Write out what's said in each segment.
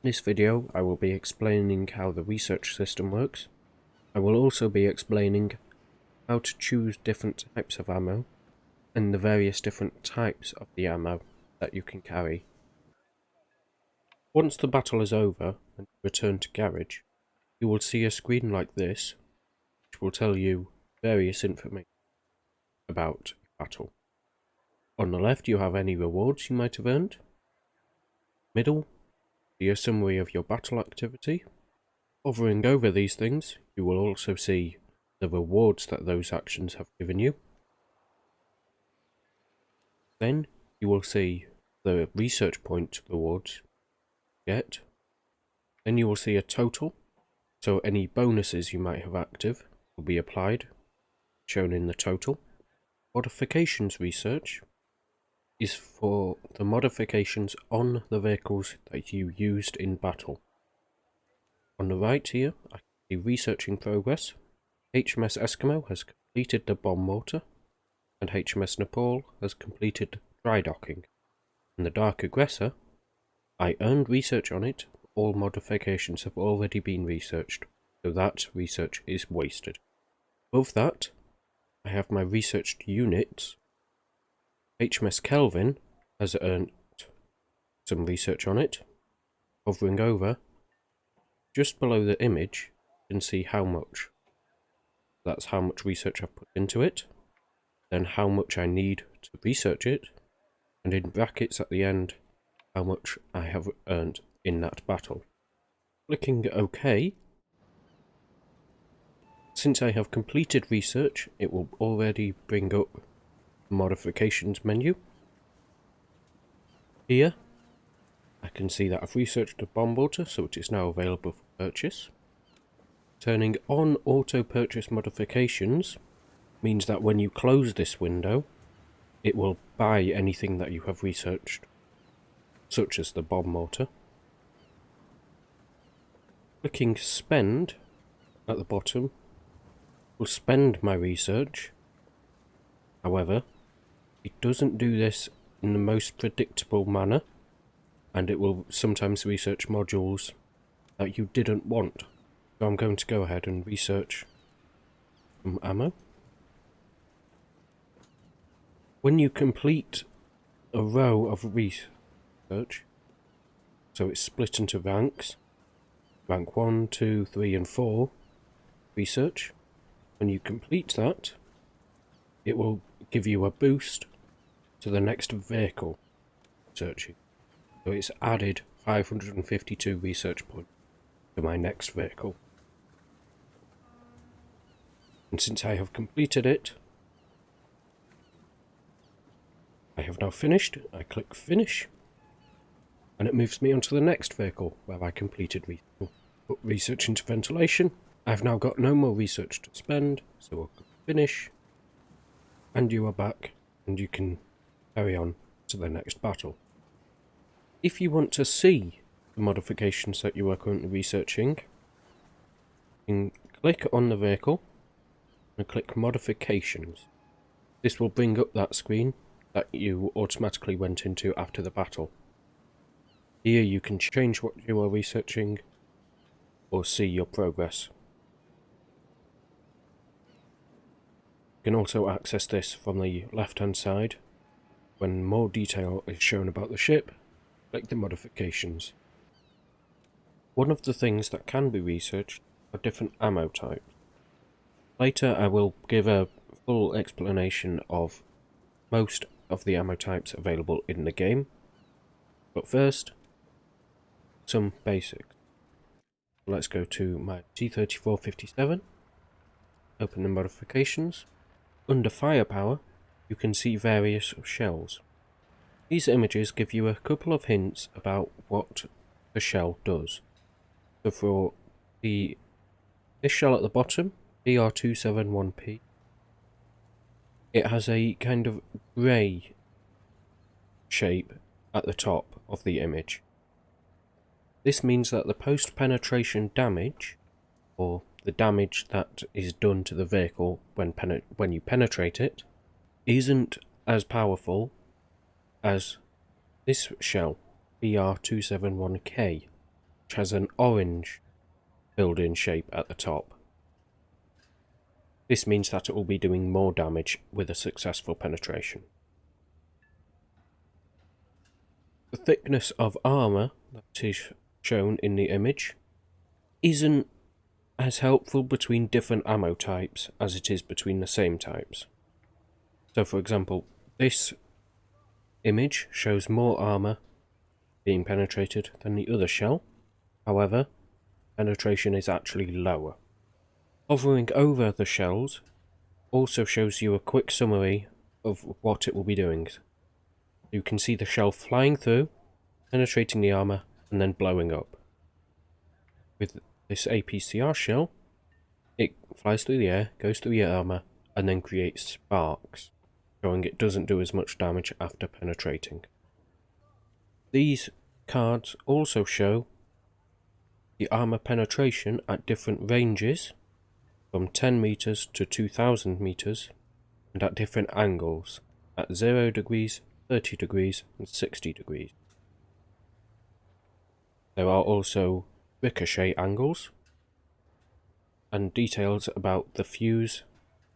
In this video I will be explaining how the research system works. I will also be explaining how to choose different types of ammo and the various different types of the ammo that you can carry. Once the battle is over and you return to garage, you will see a screen like this which will tell you various information about your battle. On the left you have any rewards you might have earned. Middle, see a summary of your battle activity. Hovering over these things, you will also see the rewards that those actions have given you. Then you will see the research point rewards you get. Then you will see a total, so any bonuses you might have active will be applied, shown in the total. Modifications research is for the modifications on the vehicles that you used in battle. On the right here, I can see research in progress. HMS Eskimo has completed the bomb mortar, and HMS Nepal has completed dry docking. In the Dark Aggressor, I earned research on it. All modifications have already been researched, so that research is wasted. Above that, I have my researched units. HMS Kelvin has earned some research on it. Hovering over, just below the image, you can see how much. That's how much research I've put into it, then how much I need to research it, and in brackets at the end, how much I have earned in that battle. Clicking OK. Since I have completed research, it will already bring up the modifications menu. Here, I can see that I've researched the bomb mortar, so it is now available for purchase. Turning on auto purchase modifications means that when you close this window, it will buy anything that you have researched, such as the bomb mortar. Clicking spend at the bottom will spend my research. However, it doesn't do this in the most predictable manner, and it will sometimes research modules that you didn't want. So I'm going to go ahead and research some ammo. When you complete a row of research, so it's split into ranks, rank 1, 2, 3 and 4 research, when you complete that, it will give you a boost to the next vehicle searching. So it's added 552 research points to my next vehicle. And since I have completed it, I have now finished. I click finish, and it moves me onto the next vehicle where I completed put research into ventilation. I've now got no more research to spend, so I'll click finish, and you are back, and you can carry on to the next battle. If you want to see the modifications that you are currently researching, you can click on the vehicle and click modifications. This will bring up that screen that you automatically went into after the battle. Here you can change what you are researching or see your progress. You can also access this from the left hand side. When more detail is shown about the ship, click the modifications. One of the things that can be researched are different ammo types. Later I will give a full explanation of most of the ammo types available in the game, but first, some basics. Let's go to my T-34-57, open the modifications. Under firepower, you can see various shells. These images give you a couple of hints about what the shell does. So for this shell at the bottom, BR271P, it has a kind of grey shape at the top of the image. This means that the post-penetration damage, or the damage that is done to the vehicle when you penetrate it, isn't as powerful as this shell, BR271K. which has an orange filled-in shape at the top. This means that it will be doing more damage with a successful penetration. The thickness of armour that is shown in the image isn't as helpful between different ammo types as it is between the same types. So for example, this image shows more armour being penetrated than the other shell. However, penetration is actually lower. Hovering over the shells also shows you a quick summary of what it will be doing. You can see the shell flying through, penetrating the armour, and then blowing up. With this APCR shell, it flies through the air, goes through your armour, and then creates sparks, showing it doesn't do as much damage after penetrating. These cards also show the armour penetration at different ranges, from 10 meters to 2000 meters, and at different angles, at 0 degrees, 30 degrees, and 60 degrees. There are also ricochet angles, and details about the fuse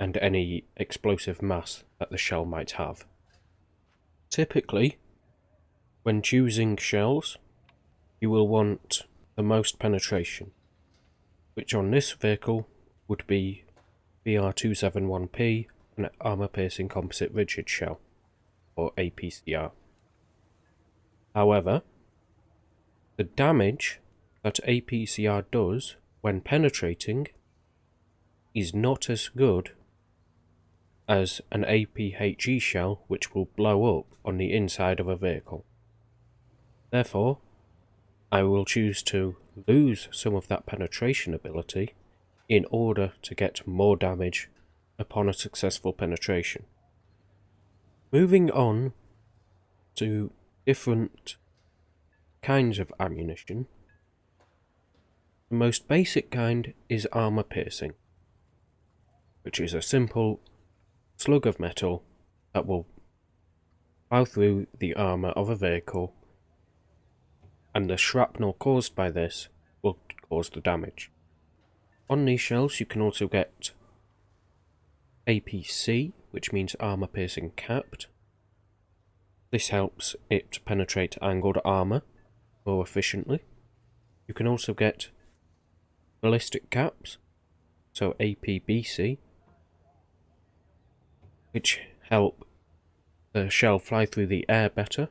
and any explosive mass that the shell might have. Typically, when choosing shells, you will want the most penetration, which on this vehicle would be BR271P, an armour-piercing composite rigid shell, or APCR. However, the damage that APCR does when penetrating is not as good as an APHE shell, which will blow up on the inside of a vehicle. Therefore, I will choose to lose some of that penetration ability in order to get more damage upon a successful penetration. Moving on to different kinds of ammunition, the most basic kind is armour piercing, which is a simple slug of metal that will plough through the armour of a vehicle, and the shrapnel caused by this will cause the damage. On these shells you can also get APC, which means armour piercing capped. This helps it penetrate angled armour more efficiently. You can also get ballistic caps, so APBC, which help the shell fly through the air better,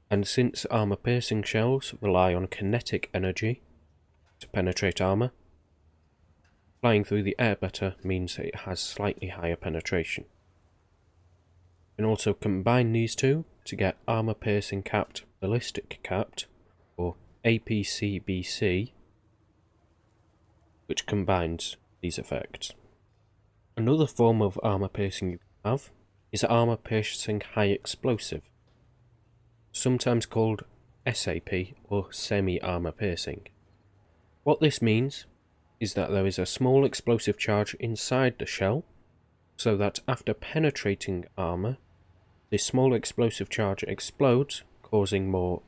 and since armour piercing shells rely on kinetic energy to penetrate armour, flying through the air better means it has slightly higher penetration. You can also combine these two to get armour piercing capped ballistic capped, or APCBC, which combines these effects. Another form of armour piercing you can have is armour piercing high explosive, sometimes called SAP or semi-armour piercing. What this means is that there is a small explosive charge inside the shell, so that after penetrating armour, this small explosive charge explodes, causing more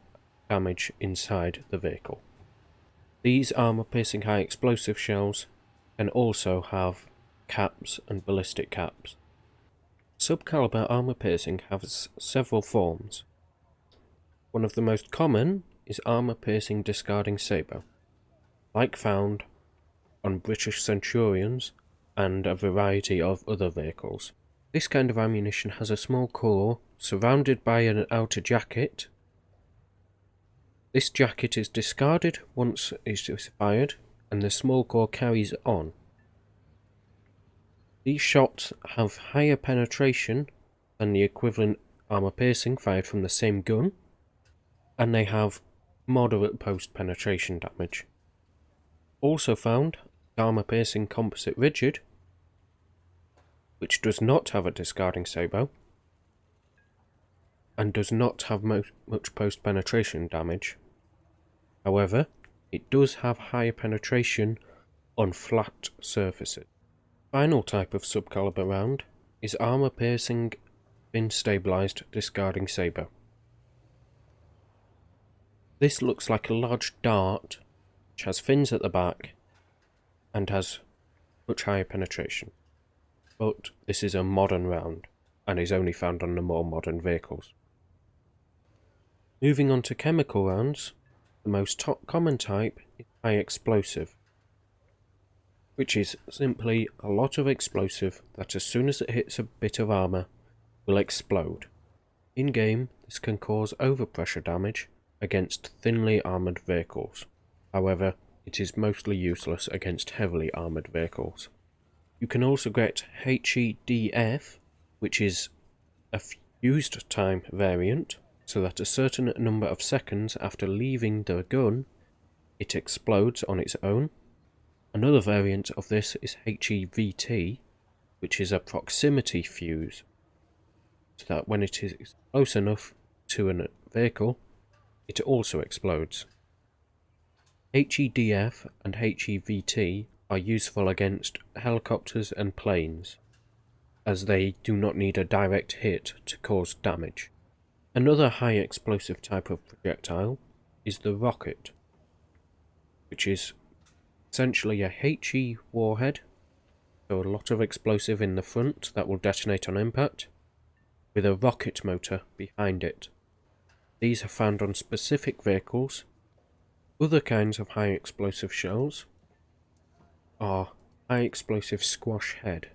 damage inside the vehicle. These armour-piercing high explosive shells can also have caps and ballistic caps. Subcaliber armour-piercing has several forms. One of the most common is armour-piercing discarding sabre, like found on British Centurions and a variety of other vehicles. This kind of ammunition has a small core surrounded by an outer jacket. This jacket is discarded once it is fired, and the small core carries on. These shots have higher penetration than the equivalent armour piercing fired from the same gun, and they have moderate post-penetration damage. Also found, armour piercing composite rigid, which does not have a discarding sabot, and does not have much post-penetration damage. However, it does have higher penetration on flat surfaces. Final type of subcaliber round is armour piercing fin stabilised discarding sabre. This looks like a large dart which has fins at the back and has much higher penetration. But this is a modern round and is only found on the more modern vehicles. Moving on to chemical rounds, the most common type is high explosive, which is simply a lot of explosive that as soon as it hits a bit of armour will explode. In game, this can cause overpressure damage against thinly armoured vehicles. However, it is mostly useless against heavily armoured vehicles. You can also get HEDF, which is a fused time variant, so that a certain number of seconds after leaving the gun, it explodes on its own. Another variant of this is HEVT, which is a proximity fuse, so that when it is close enough to a vehicle, it also explodes. HEDF and HEVT are useful against helicopters and planes, as they do not need a direct hit to cause damage. Another high explosive type of projectile is the rocket, which is essentially a HE warhead, so a lot of explosive in the front that will detonate on impact, with a rocket motor behind it. These are found on specific vehicles. Other kinds of high explosive shells are high explosive squash head.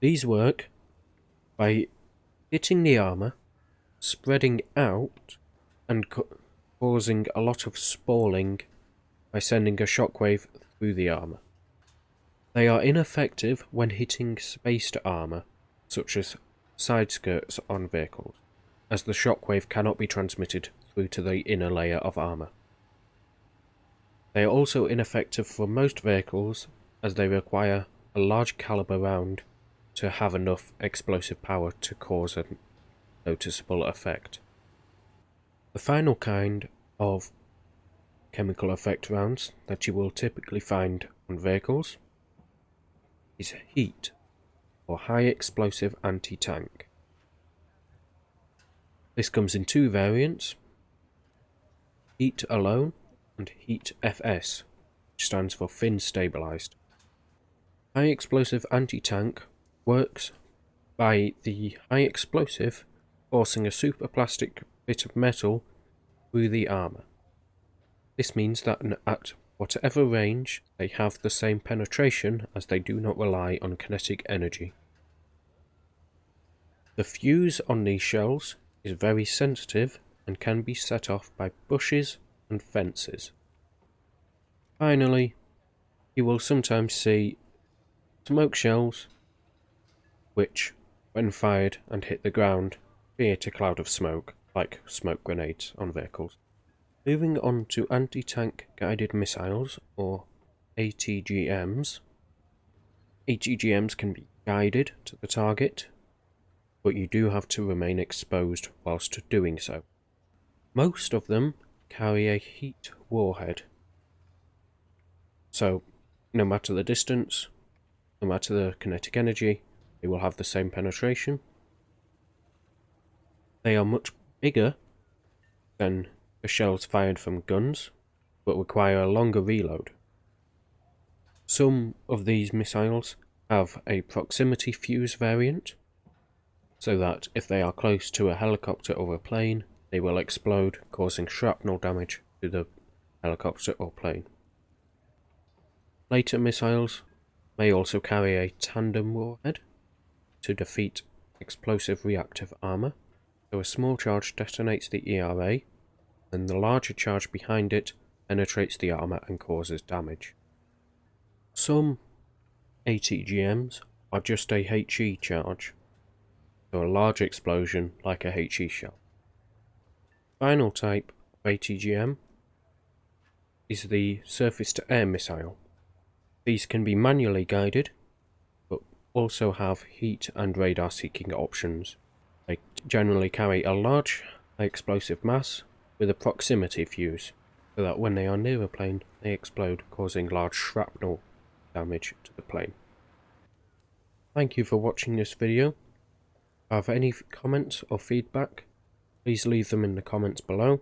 These work by hitting the armour, spreading out, and causing a lot of spalling by sending a shockwave through the armour. They are ineffective when hitting spaced armour, such as side skirts on vehicles, as the shockwave cannot be transmitted through to the inner layer of armour. They are also ineffective for most vehicles, as they require a large calibre round to have enough explosive power to cause a noticeable effect. The final kind of chemical effect rounds that you will typically find on vehicles is heat, or high explosive anti-tank. This comes in two variants, heat alone and heat FS, which stands for fin stabilized. High explosive anti-tank works by the high explosive forcing a superplastic bit of metal through the armour. This means that at whatever range they have the same penetration, as they do not rely on kinetic energy. The fuse on these shells is very sensitive and can be set off by bushes and fences. Finally, you will sometimes see smoke shells which, when fired and hit the ground, create a cloud of smoke, like smoke grenades on vehicles. Moving on to anti-tank guided missiles, or ATGMs. ATGMs can be guided to the target, but you do have to remain exposed whilst doing so. Most of them carry a heat warhead, so no matter the distance, no matter the kinetic energy, they will have the same penetration. They are much bigger than the shells fired from guns, but require a longer reload. Some of these missiles have a proximity fuse variant, so that if they are close to a helicopter or a plane, they will explode, causing shrapnel damage to the helicopter or plane. Later missiles may also carry a tandem warhead to defeat explosive reactive armour, so a small charge detonates the ERA, and the larger charge behind it penetrates the armour and causes damage. Some ATGMs are just a HE charge, so a large explosion like a HE shell. Final type of ATGM is the surface-to-air missile. These can be manually guided, but also have heat and radar seeking options. They generally carry a large explosive mass with a proximity fuse, so that when they are near a plane, they explode, causing large shrapnel damage to the plane. Thank you for watching this video. If you have any comments or feedback, please leave them in the comments below.